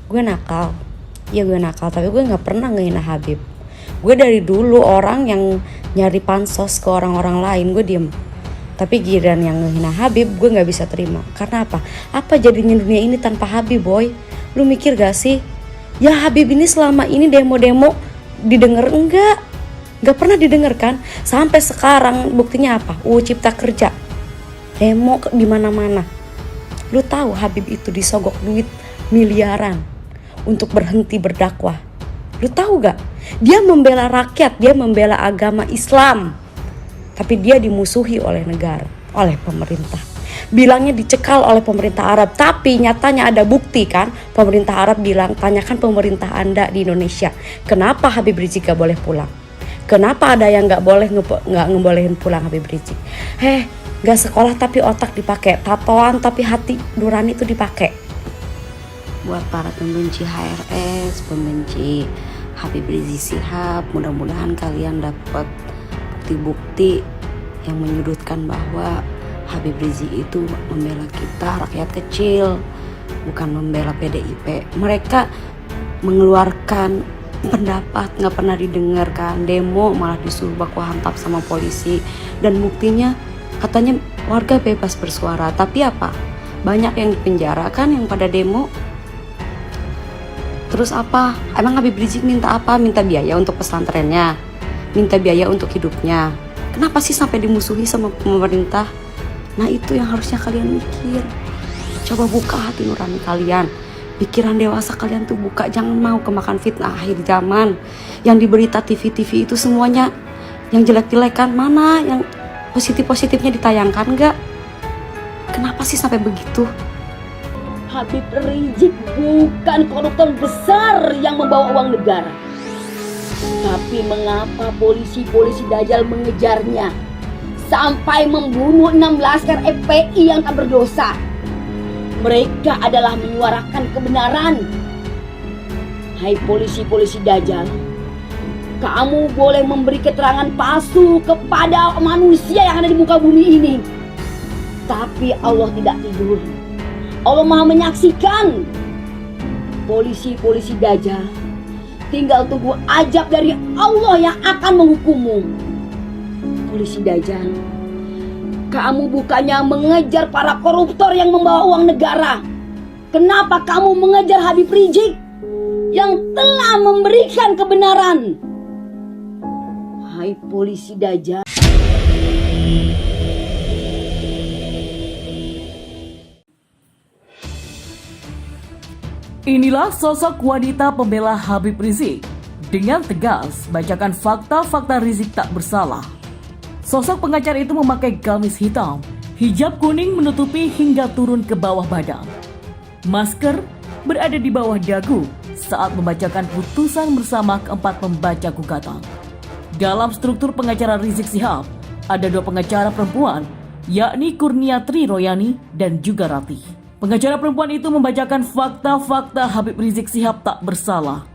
Gue nakal. Ya gue nakal, tapi gue gak pernah ngehina Habib. Gue dari dulu orang yang nyari pansos ke orang-orang lain, gue diem. Tapi giliran yang ngehina Habib, gue gak bisa terima. Karena apa? Apa jadinya dunia ini tanpa Habib, boy? Lu mikir gak sih? Ya Habib ini selama ini demo-demo didengar enggak? Gak pernah didengar kan? Sampai sekarang buktinya apa? Cipta Kerja. Demo di mana-mana. Lu tahu Habib itu disogok duit miliaran untuk berhenti berdakwah. Lu tahu gak? Dia membela rakyat, dia membela agama Islam. Tapi dia dimusuhi oleh negara, oleh pemerintah. Bilangnya dicekal oleh pemerintah Arab, tapi nyatanya ada bukti kan? Pemerintah Arab bilang, tanyakan pemerintah Anda di Indonesia, kenapa Habib Rizik gak boleh pulang? Kenapa ada yang gak ngebolehin pulang Habib Rizik? Gak sekolah tapi otak dipakai, tatoan tapi hati nurani itu dipakai. Buat para pembenci HRS, pembenci Habib Rizik Syihab, mudah-mudahan kalian dapat bukti-bukti yang menyudutkan bahwa Habib Rizik itu membela kita rakyat kecil, bukan membela PDIP. Mereka mengeluarkan pendapat gak pernah didengarkan, demo malah disuruh baku hantam sama polisi, dan buktinya katanya warga bebas bersuara. Tapi apa? Banyak yang dipenjara kan yang pada demo. Terus apa? Emang Habib Rizik minta apa? Minta biaya untuk pesantrennya, minta biaya untuk hidupnya. Kenapa sih sampai dimusuhi sama pemerintah? Nah itu yang harusnya kalian mikir. Coba buka hati nurani kalian, pikiran dewasa kalian tuh buka. Jangan mau kemakan fitnah akhir zaman. Yang di berita TV-TV itu semuanya yang jelek-jelek kan? Mana yang positif-positifnya ditayangkan gak? Kenapa sih sampai begitu? Habib Rizik bukan koruptor besar yang membawa uang negara. Tapi mengapa polisi-polisi Dajjal mengejarnya sampai membunuh 16 laskar FPI yang tak berdosa? Mereka adalah menyuarakan kebenaran. Hai polisi-polisi Dajjal, kamu boleh memberi keterangan palsu kepada manusia yang ada di muka bumi ini. Tapi Allah tidak tidur. Allah Maha menyaksikan. Polisi-polisi Dajjal, tinggal tunggu ajab dari Allah yang akan menghukummu. Polisi Dajjal, kamu bukannya mengejar para koruptor yang membawa uang negara. Kenapa kamu mengejar Habib Rizik yang telah memberikan kebenaran? Hai polisi Dajjal. Inilah sosok wanita pembela Habib Rizik. Dengan tegas bacakan fakta-fakta Rizik tak bersalah. Sosok pengacara itu memakai gamis hitam, hijab kuning menutupi hingga turun ke bawah badan. Masker berada di bawah dagu saat membacakan putusan bersama keempat pembaca gugatan. Dalam struktur pengacara Rizik Syihab, ada dua pengacara perempuan, yakni Kurniatri Royani dan juga Ratih. Pengacara perempuan itu membacakan fakta-fakta Habib Rizik Syihab tak bersalah.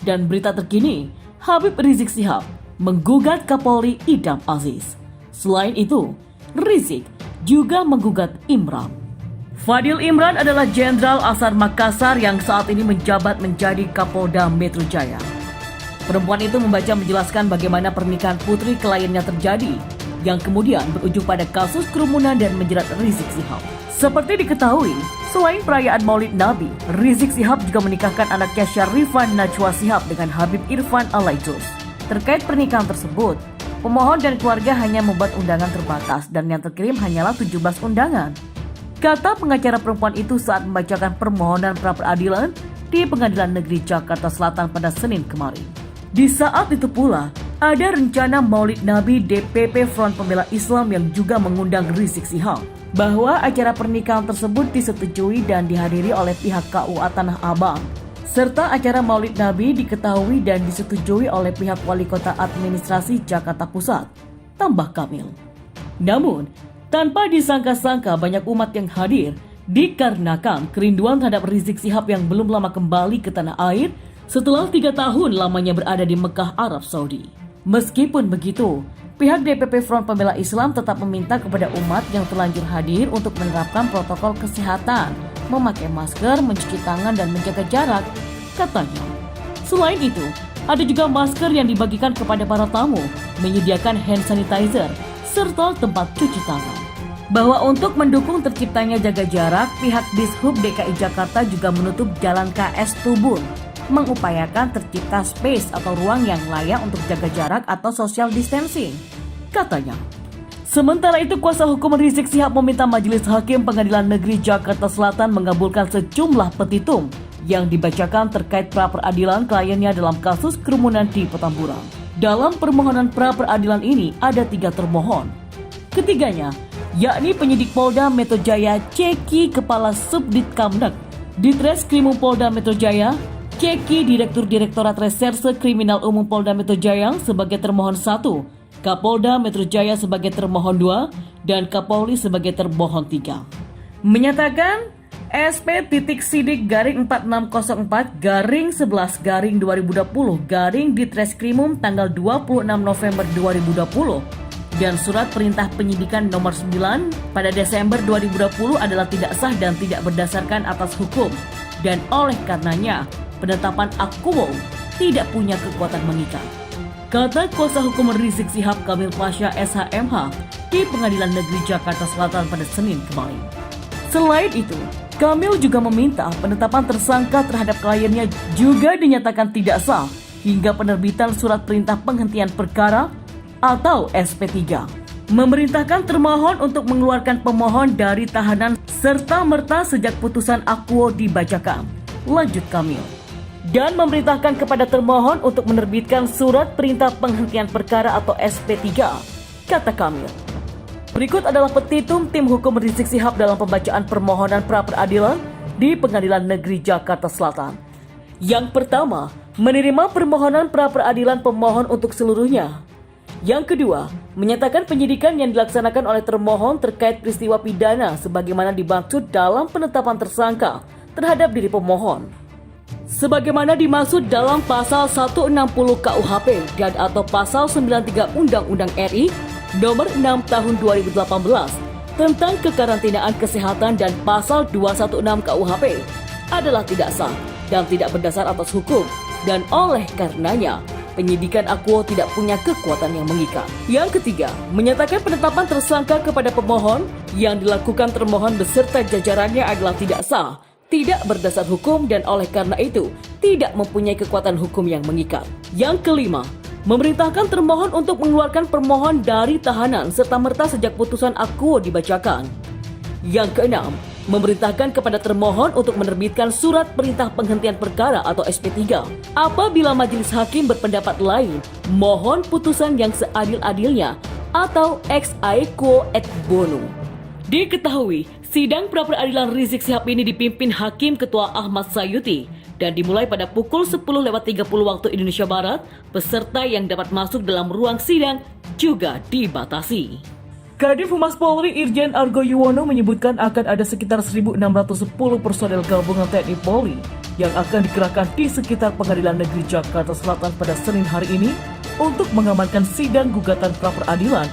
Dan berita terkini, Habib Rizik Syihab menggugat Kapolri Idham Aziz. Selain itu, Rizik juga menggugat Imran. Fadil Imran adalah Jenderal Asar Makassar yang saat ini menjabat menjadi Kapolda Metro Jaya. Perempuan itu membaca menjelaskan bagaimana pernikahan putri kliennya terjadi, yang kemudian berujung pada kasus kerumunan dan menjerat Rizik Syihab. Seperti diketahui, selain perayaan Maulid Nabi, Rizik Syihab juga menikahkan anaknya Syarifan Najwa Syihab dengan Habib Irfan Alaijuz. Terkait pernikahan tersebut, pemohon dan keluarga hanya membuat undangan terbatas dan yang terkirim hanyalah 17 undangan. Kata pengacara perempuan itu saat membacakan permohonan pra-peradilan di Pengadilan Negeri Jakarta Selatan pada Senin kemarin. Di saat itu pula, ada rencana Maulid Nabi DPP Front Pembela Islam yang juga mengundang Rizik Syihab. Bahwa acara pernikahan tersebut disetujui dan dihadiri oleh pihak KUA Tanah Abang. Serta acara Maulid Nabi diketahui dan disetujui oleh pihak Wali Kota Administrasi Jakarta Pusat, tambah Kamil. Namun, tanpa disangka-sangka banyak umat yang hadir dikarenakan kerinduan terhadap Rizik Syihab yang belum lama kembali ke tanah air setelah 3 tahun lamanya berada di Mekah, Arab Saudi. Meskipun begitu, pihak DPP Front Pembela Islam tetap meminta kepada umat yang terlanjur hadir untuk menerapkan protokol kesehatan memakai masker, mencuci tangan, dan menjaga jarak, katanya. Selain itu, ada juga masker yang dibagikan kepada para tamu, menyediakan hand sanitizer, serta tempat cuci tangan. Bahwa untuk mendukung terciptanya jaga jarak, pihak Dishub DKI Jakarta juga menutup Jalan KS Tubun, mengupayakan tercipta space atau ruang yang layak untuk jaga jarak atau social distancing, katanya. Sementara itu, kuasa hukum Rizik Syihab meminta Majelis Hakim Pengadilan Negeri Jakarta Selatan mengabulkan sejumlah petitum yang dibacakan terkait pra-peradilan kliennya dalam kasus kerumunan di Petamburan. Dalam permohonan pra-peradilan ini ada 3 termohon. Ketiganya, yakni penyidik Polda Metro Jaya Ceki Kepala Subdit Kamnek, Ditreskrimum Polda Metro Jaya, Ceki Direktur Direktorat Reserse Kriminal Umum Polda Metro Jaya sebagai termohon 1, Kapolda Metro Jaya sebagai termohon 2, dan Kapolri sebagai termohon 3. Menyatakan SP.Sidik-4604-11-2020 Ditreskrimum tanggal 26 November 2020 dan surat perintah penyidikan nomor 9 pada Desember 2020 adalah tidak sah dan tidak berdasarkan atas hukum, dan oleh karenanya penetapan akuo tidak punya kekuatan mengikat, kata kuasa hukum Rizik Syihab Kamil Pasha SHMH di Pengadilan Negeri Jakarta Selatan pada Senin kemarin. Selain itu, Kamil juga meminta penetapan tersangka terhadap kliennya juga dinyatakan tidak sah hingga penerbitan surat perintah penghentian perkara atau SP3. Memerintahkan termohon untuk mengeluarkan pemohon dari tahanan serta merta sejak putusan akuo dibacakan. Lanjut Kamil. Dan memerintahkan kepada termohon untuk menerbitkan surat perintah penghentian perkara atau SP3, kata Kamil. Berikut adalah petitum tim hukum Rizik Syihab dalam pembacaan permohonan pra-peradilan di Pengadilan Negeri Jakarta Selatan. Yang pertama, menerima permohonan pra-peradilan pemohon untuk seluruhnya. Yang kedua, menyatakan penyidikan yang dilaksanakan oleh termohon terkait peristiwa pidana sebagaimana dimaksud dalam penetapan tersangka terhadap diri pemohon, sebagaimana dimaksud dalam pasal 160 KUHP dan atau pasal 93 Undang-Undang RI Nomor 6 Tahun 2018 tentang kekarantinaan kesehatan dan pasal 216 KUHP adalah tidak sah dan tidak berdasar atas hukum, dan oleh karenanya penyidikan akuo tidak punya kekuatan yang mengikat. Yang ketiga, menyatakan penetapan tersangka kepada pemohon yang dilakukan termohon beserta jajarannya adalah tidak sah, tidak berdasar hukum, dan oleh karena itu tidak mempunyai kekuatan hukum yang mengikat. Yang kelima, memerintahkan termohon untuk mengeluarkan permohon dari tahanan serta merta sejak putusan akuo dibacakan. Yang keenam, memerintahkan kepada termohon untuk menerbitkan surat perintah penghentian perkara atau SP3. Apabila majelis hakim berpendapat lain, mohon putusan yang seadil-adilnya atau ex aequo et bono. Diketahui, sidang pra-peradilan Rizik Syihab ini dipimpin Hakim Ketua Ahmad Sayuti dan dimulai pada pukul 10.30 waktu Indonesia Barat. Peserta yang dapat masuk dalam ruang sidang juga dibatasi. Kadif Humas Polri Irjen Argo Yuwono menyebutkan akan ada sekitar 1.610 personel gabungan TNI Polri yang akan dikerahkan di sekitar Pengadilan Negeri Jakarta Selatan pada Senin hari ini untuk mengamankan sidang gugatan pra-peradilan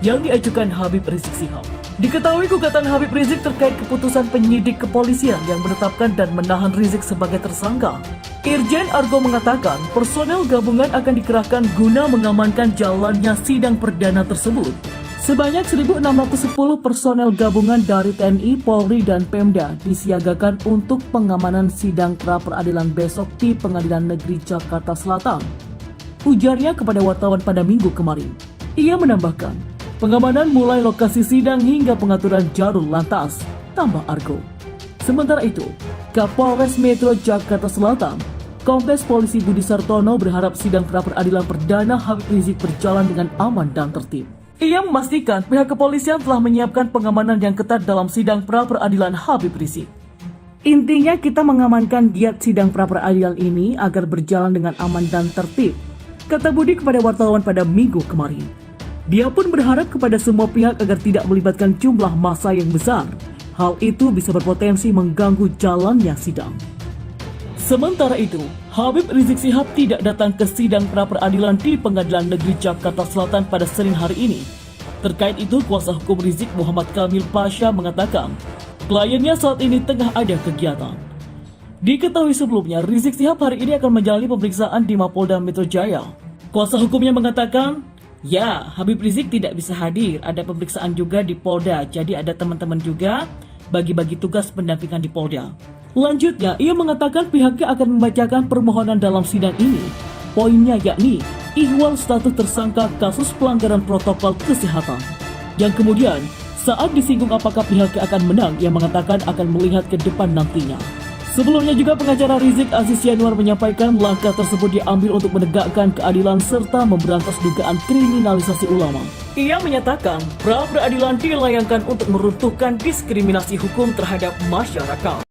yang diajukan Habib Rizik Syihab. Diketahui gugatan Habib Rizik terkait keputusan penyidik kepolisian yang menetapkan dan menahan Rizik sebagai tersangka. Irjen Argo mengatakan personel gabungan akan dikerahkan guna mengamankan jalannya sidang perdana tersebut. Sebanyak 1.610 personel gabungan dari TNI, Polri, dan Pemda disiagakan untuk pengamanan sidang pra-peradilan besok di Pengadilan Negeri Jakarta Selatan, ujarnya kepada wartawan pada Minggu kemarin. Ia menambahkan, pengamanan mulai lokasi sidang hingga pengaturan jalur lantas, tambah Argo. Sementara itu, Kapolres Metro Jakarta Selatan, Kombes Polisi Budi Sartono berharap sidang pra-peradilan perdana Habib Rizik berjalan dengan aman dan tertib. Ia memastikan pihak kepolisian telah menyiapkan pengamanan yang ketat dalam sidang pra-peradilan Habib Rizik. Intinya kita mengamankan giat sidang pra-peradilan ini agar berjalan dengan aman dan tertib, kata Budi kepada wartawan pada Minggu kemarin. Dia pun berharap kepada semua pihak agar tidak melibatkan jumlah massa yang besar. Hal itu bisa berpotensi mengganggu jalannya sidang. Sementara itu, Habib Rizik Syihab tidak datang ke sidang pra-peradilan di Pengadilan Negeri Jakarta Selatan pada Senin hari ini. Terkait itu, kuasa hukum Rizik Muhammad Kamil Pasha mengatakan, kliennya saat ini tengah ada kegiatan. Diketahui sebelumnya, Rizik Syihab hari ini akan menjalani pemeriksaan di Mapolda Metro Jaya. Kuasa hukumnya mengatakan, ya, Habib Rizik tidak bisa hadir, ada pemeriksaan juga di Polda, jadi ada teman-teman juga bagi-bagi tugas pendampingan di Polda. Lanjutnya, ia mengatakan pihaknya akan membacakan permohonan dalam sidang ini. Poinnya yakni ihwal status tersangka kasus pelanggaran protokol kesehatan. Yang kemudian, saat disinggung apakah pihaknya akan menang, ia mengatakan akan melihat ke depan nantinya. Sebelumnya juga pengacara Rizik Aziz Yanuar menyampaikan langkah tersebut diambil untuk menegakkan keadilan serta memberantas dugaan kriminalisasi ulama. Ia menyatakan pra peradilan dilayangkan untuk meruntuhkan diskriminasi hukum terhadap masyarakat.